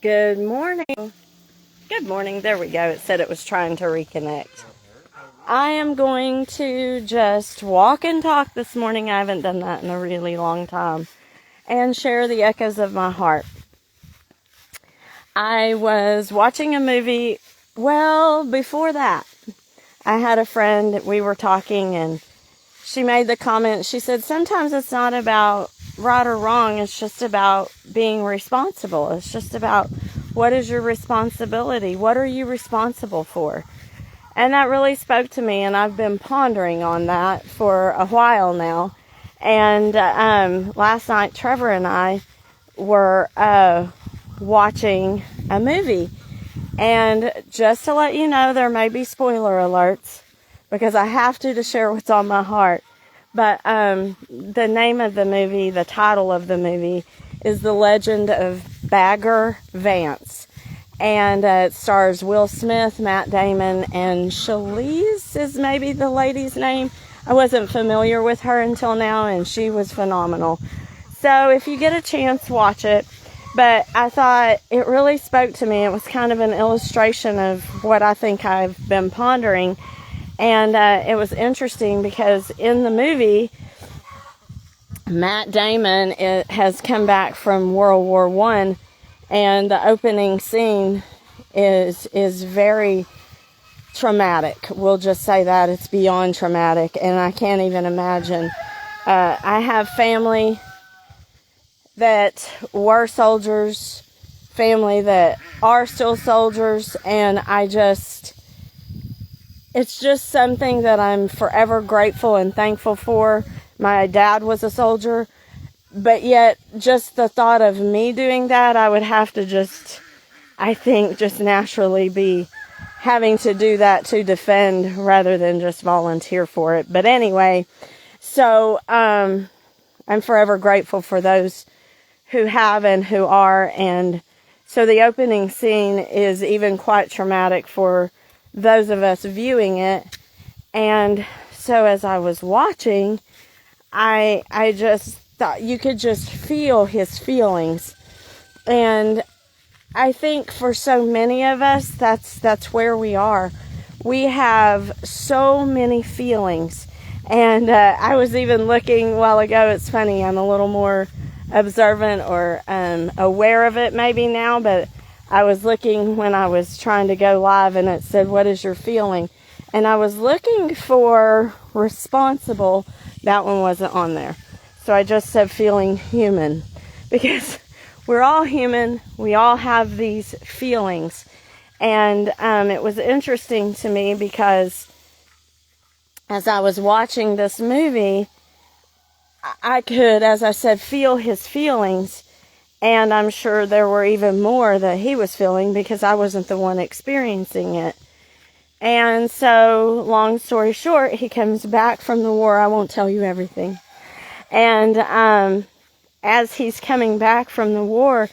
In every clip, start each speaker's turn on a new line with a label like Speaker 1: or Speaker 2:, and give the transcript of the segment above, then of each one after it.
Speaker 1: Good morning. Good morning. There we go. It said it was trying to reconnect. I am going to just walk and talk this morning. I haven't done that in a really long time. And share the echoes of my heart. I was watching a movie. Well, before that, I had a friend. We were talking and she made the comment. She said, sometimes it's not about right or wrong. It's just about being responsible. It's just about what is your responsibility? What are you responsible for? And that really spoke to me, and I've been pondering on that for a while now. And last night, Trevor and I were watching a movie. And just to let you know, there may be spoiler alerts, because I have to share what's on my heart. But the name of the movie, the title of the movie, is The Legend of Bagger Vance. And it stars Will Smith, Matt Damon, and Charlize is maybe the lady's name. I wasn't familiar with her until now, and she was phenomenal. So if you get a chance, watch it. But I thought it really spoke to me. It was kind of an illustration of what I think I've been pondering. And it was interesting because in the movie, Matt Damon has come back from World War I, and the opening scene is very traumatic. We'll just say that. It's beyond traumatic, and I can't even imagine. I have family that were soldiers, family that are still soldiers, and it's just something that I'm forever grateful and thankful for. My dad was a soldier, but yet just the thought of me doing that, I would have to just naturally be having to do that to defend rather than just volunteer for it. But anyway, so I'm forever grateful for those who have and who are. And so the opening scene is even quite traumatic for those of us viewing it. And so as I was watching, I just thought you could just feel his feelings. And I think for so many of us, that's where we are. We have so many feelings. And I was even looking a while ago. It's funny, I'm a little more observant or aware of it maybe now, but I was looking when I was trying to go live, and it said, what is your feeling? And I was looking for responsible. That one wasn't on there. So I just said feeling human, because we're all human. We all have these feelings. And it was interesting to me because as I was watching this movie, I could, as I said, feel his feelings. And I'm sure there were even more that he was feeling because I wasn't the one experiencing it. And so, long story short, he comes back from the war. I won't tell you everything. And as he's coming back from the war,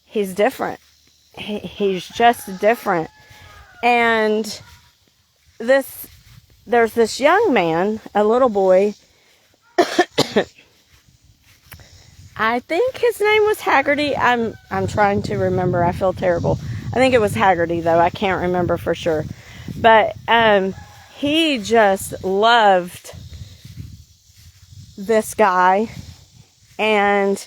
Speaker 1: he's different. He's just different. And there's this young man, a little boy. I think his name was Haggerty. I'm trying to remember. I feel terrible. I think it was Haggerty, though. I can't remember for sure. But he just loved this guy. And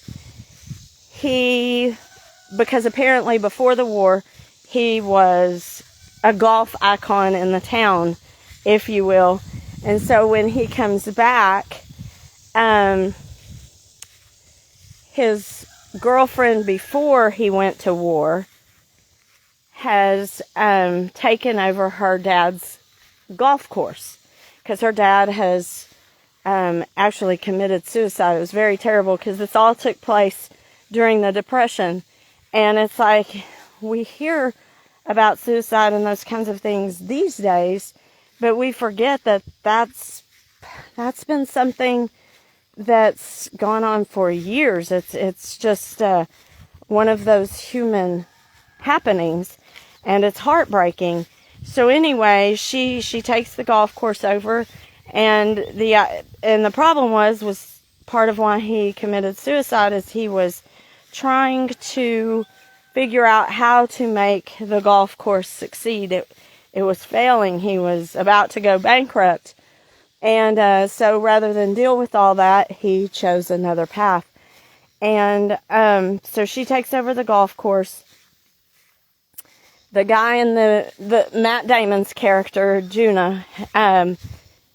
Speaker 1: because apparently before the war, he was a golf icon in the town, if you will. And so when he comes back, his girlfriend before he went to war has taken over her dad's golf course, because her dad has actually committed suicide. It was very terrible because this all took place during the Depression. And it's like we hear about suicide and those kinds of things these days, but we forget that that's been something that's gone on for years. It's just one of those human happenings, and it's heartbreaking. So anyway, she takes the golf course over, and the problem was part of why he committed suicide is he was trying to figure out how to make the golf course succeed. It was failing. He was about to go bankrupt. And so rather than deal with all that, he chose another path. And so she takes over the golf course. The guy in the Matt Damon's character, Jonah,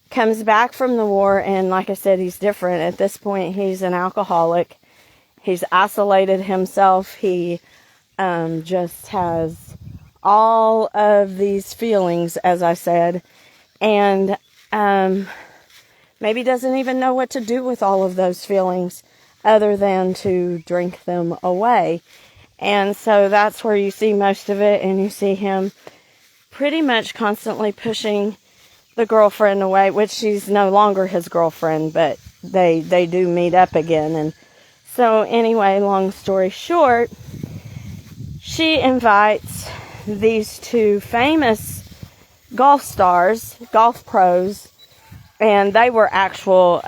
Speaker 1: comes back from the war, and like I said, he's different. At this point, he's an alcoholic. He's isolated himself. He just has all of these feelings, as I said, and maybe doesn't even know what to do with all of those feelings other than to drink them away. And so that's where you see most of it, and you see him pretty much constantly pushing the girlfriend away, which she's no longer his girlfriend, but they do meet up again. And so anyway, long story short, she invites these two famous golf stars, golf pros, and they were actual,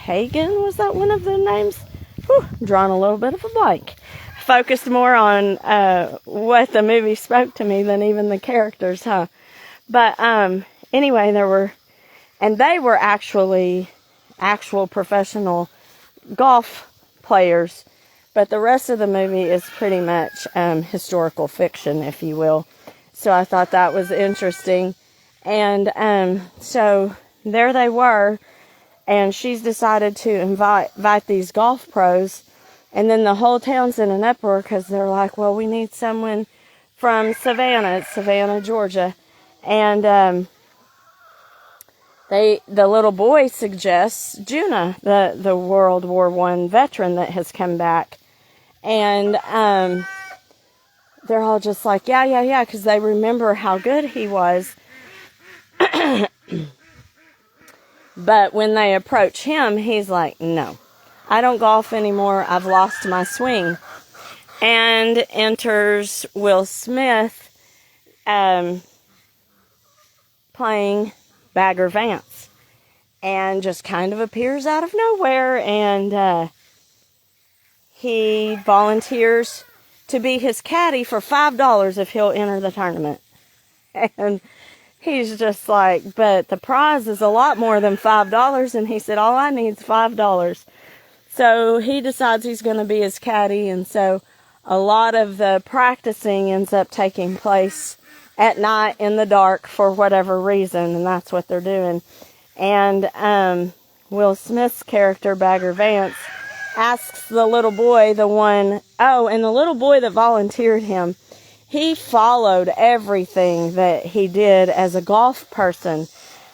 Speaker 1: Hagen, was that one of the names? Whew, I'm drawing a little bit of a blank. Focused more on what the movie spoke to me than even the characters, huh? But anyway, they were actually actual professional golf players, but the rest of the movie is pretty much historical fiction, if you will. So I thought that was interesting. And so there they were, and she's decided to invite these golf pros, and then the whole town's in an uproar because they're like, well, we need someone from Savannah, Georgia. And the little boy suggests Jonah, the World War I veteran that has come back. And they're all just like, yeah, because they remember how good he was. But when they approach him, he's like, no, I don't golf anymore. I've lost my swing. And enters Will Smith playing Bagger Vance, and just kind of appears out of nowhere, and he volunteers to be his caddy for $5 if he'll enter the tournament. And he's just like, but the prize is a lot more than $5. And he said, all I need is $5. So he decides he's going to be his caddy. And so a lot of the practicing ends up taking place at night in the dark for whatever reason. And that's what they're doing. And Will Smith's character, Bagger Vance, asks the little boy, and the little boy that volunteered him, he followed everything that he did as a golf person.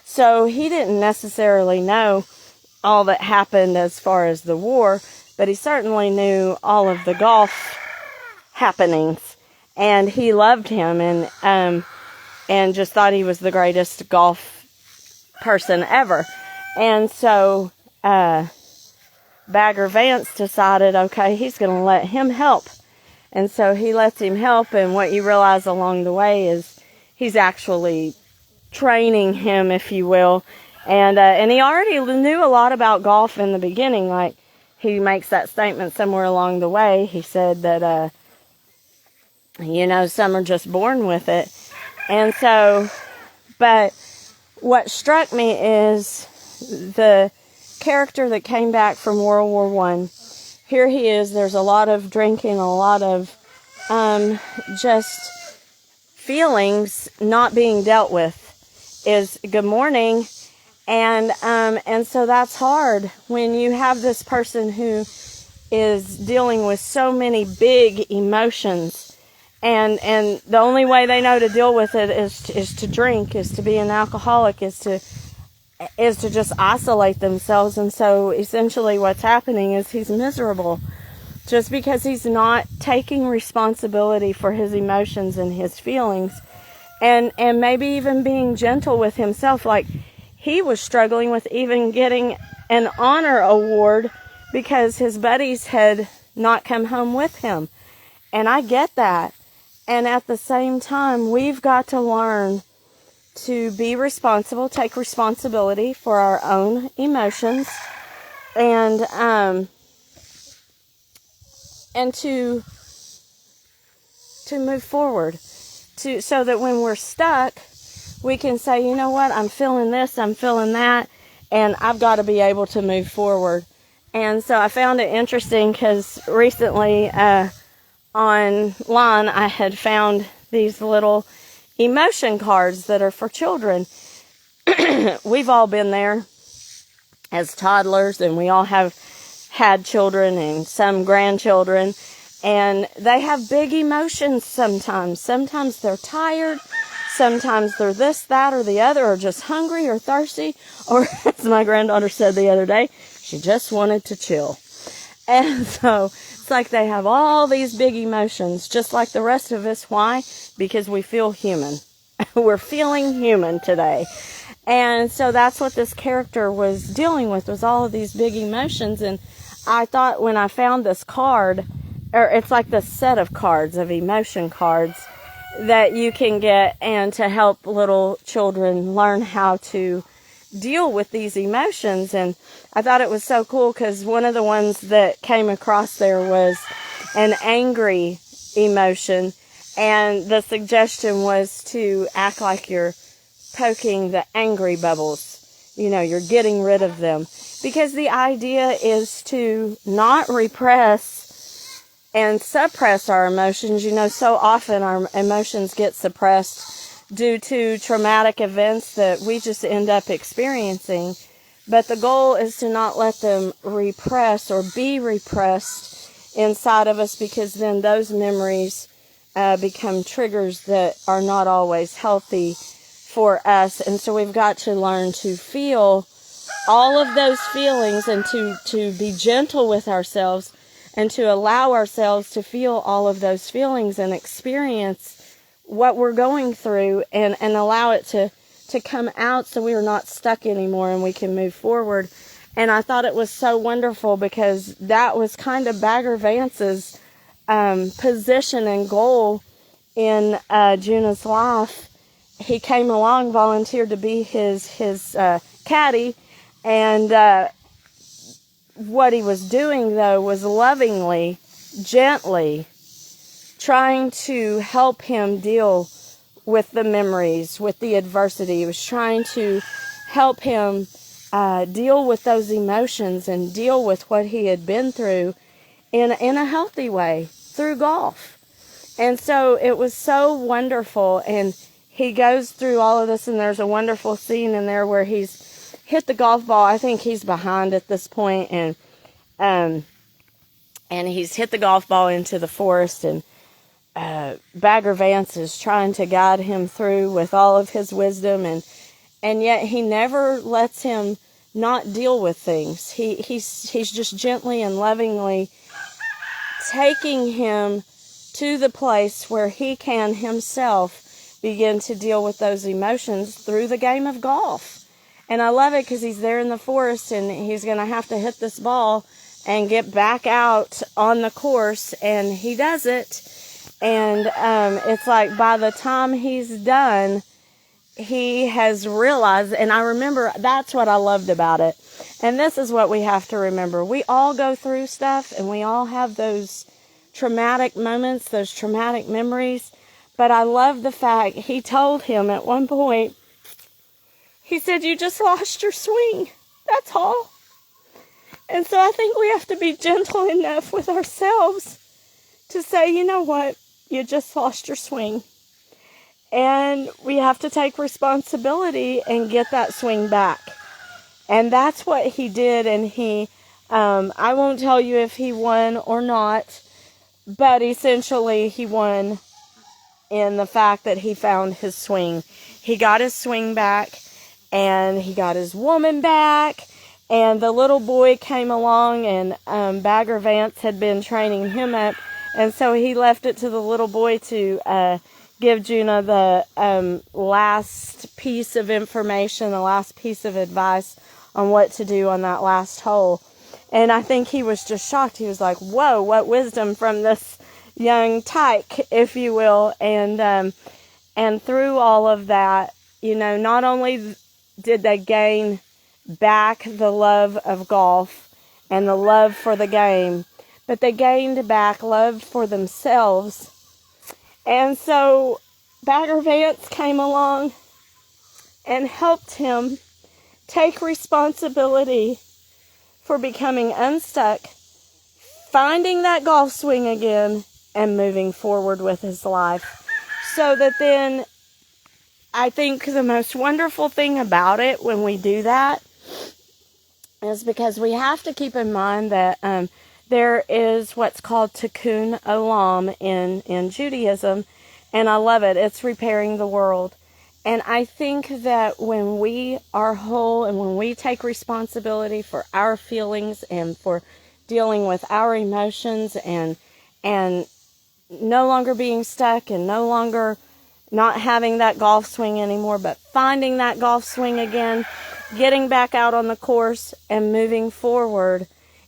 Speaker 1: So he didn't necessarily know all that happened as far as the war, but he certainly knew all of the golf happenings. And he loved him and just thought he was the greatest golf person ever. And so Bagger Vance decided, okay, he's going to let him help. And so he lets him help, and what you realize along the way is he's actually training him, if you will. And he already knew a lot about golf in the beginning. Like, he makes that statement somewhere along the way. He said that, some are just born with it. And so, but what struck me is the character that came back from World War I. Here he is, there's a lot of drinking, a lot of just feelings not being dealt with. Is good morning. And so that's hard when you have this person who is dealing with so many big emotions, and the only way they know to deal with it is to drink, is to be an alcoholic, is to just isolate themselves. And so essentially what's happening is he's miserable just because he's not taking responsibility for his emotions and his feelings, and maybe even being gentle with himself. Like, he was struggling with even getting an honor award because his buddies had not come home with him. And I get that. And at the same time, we've got to learn to be responsible, take responsibility for our own emotions, and and to move forward, so that when we're stuck, we can say, you know what, I'm feeling this, I'm feeling that, and I've got to be able to move forward. And so I found it interesting because recently online I had found these little emotion cards that are for children. We've all been there as toddlers, and we all have had children and some grandchildren, and they have big emotions sometimes. Sometimes they're tired, sometimes they're this, that, or the other, or just hungry or thirsty, or as my granddaughter said the other day, she just wanted to chill. And so it's like they have all these big emotions, just like the rest of us. Why? Because we feel human. We're feeling human today. And so that's what this character was dealing with, was all of these big emotions. And I thought when I found this card, or it's like this set of cards, of emotion cards, that you can get, and to help little children learn how to deal with these emotions. And I thought it was so cool because one of the ones that came across there was an angry emotion, and the suggestion was to act like you're poking the angry bubbles. You know, you're getting rid of them, because the idea is to not repress and suppress our emotions. You know, so often our emotions get suppressed due to traumatic events that we just end up experiencing. But the goal is to not let them repress or be repressed inside of us, because then those memories become triggers that are not always healthy for us. And so we've got to learn to feel all of those feelings, and to be gentle with ourselves, and to allow ourselves to feel all of those feelings and experience what we're going through, and allow it to come out, so we are not stuck anymore and we can move forward. And I thought it was so wonderful, because that was kind of Bagger Vance's position and goal in Junah's life. He came along, volunteered to be his caddy, and what he was doing, though, was lovingly, gently trying to help him deal with the memories, with the adversity. He was trying to help him deal with those emotions and deal with what he had been through in a healthy way through golf. And so it was so wonderful. And he goes through all of this, and there's a wonderful scene in there where he's hit the golf ball. I think he's behind at this point, and he's hit the golf ball into the forest, and Bagger Vance is trying to guide him through with all of his wisdom, and yet he never lets him not deal with things. He's just gently and lovingly taking him to the place where he can himself begin to deal with those emotions through the game of golf. And I love it because he's there in the forest, and he's going to have to hit this ball and get back out on the course, and he does it. And it's like by the time he's done, he has realized, and I remember that's what I loved about it. And this is what we have to remember. We all go through stuff, and we all have those traumatic moments, those traumatic memories. But I love the fact he told him at one point, he said, "You just lost your swing. That's all." And so I think we have to be gentle enough with ourselves to say, you know what? You just lost your swing. And we have to take responsibility and get that swing back. And that's what he did. And he, I won't tell you if he won or not, but essentially he won in the fact that he found his swing. He got his swing back, and he got his woman back. And the little boy came along, and Bagger Vance had been training him up. And so he left it to the little boy to give Junah the last piece of information, the last piece of advice on what to do on that last hole. And I think he was just shocked. He was like, whoa, what wisdom from this young tyke, if you will. And through all of that, you know, not only did they gain back the love of golf and the love for the game, but they gained back love for themselves. And so Bagger Vance came along and helped him take responsibility for becoming unstuck, finding that golf swing again, and moving forward with his life. So that then, I think the most wonderful thing about it when we do that is because we have to keep in mind that there is what's called tikkun olam in Judaism, and I love it. It's repairing the world. And I think that when we are whole and when we take responsibility for our feelings and for dealing with our emotions and no longer being stuck and no longer not having that golf swing anymore, but finding that golf swing again, getting back out on the course and moving forward,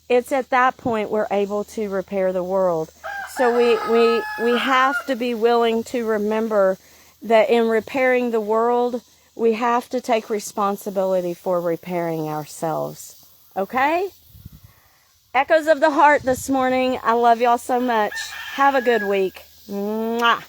Speaker 1: it's at that point we're able to repair the world. So we have to be willing to remember that in repairing the world, we have to take responsibility for repairing ourselves. Okay? Echoes of the Heart this morning. I love y'all so much. Have a good week. Mwah.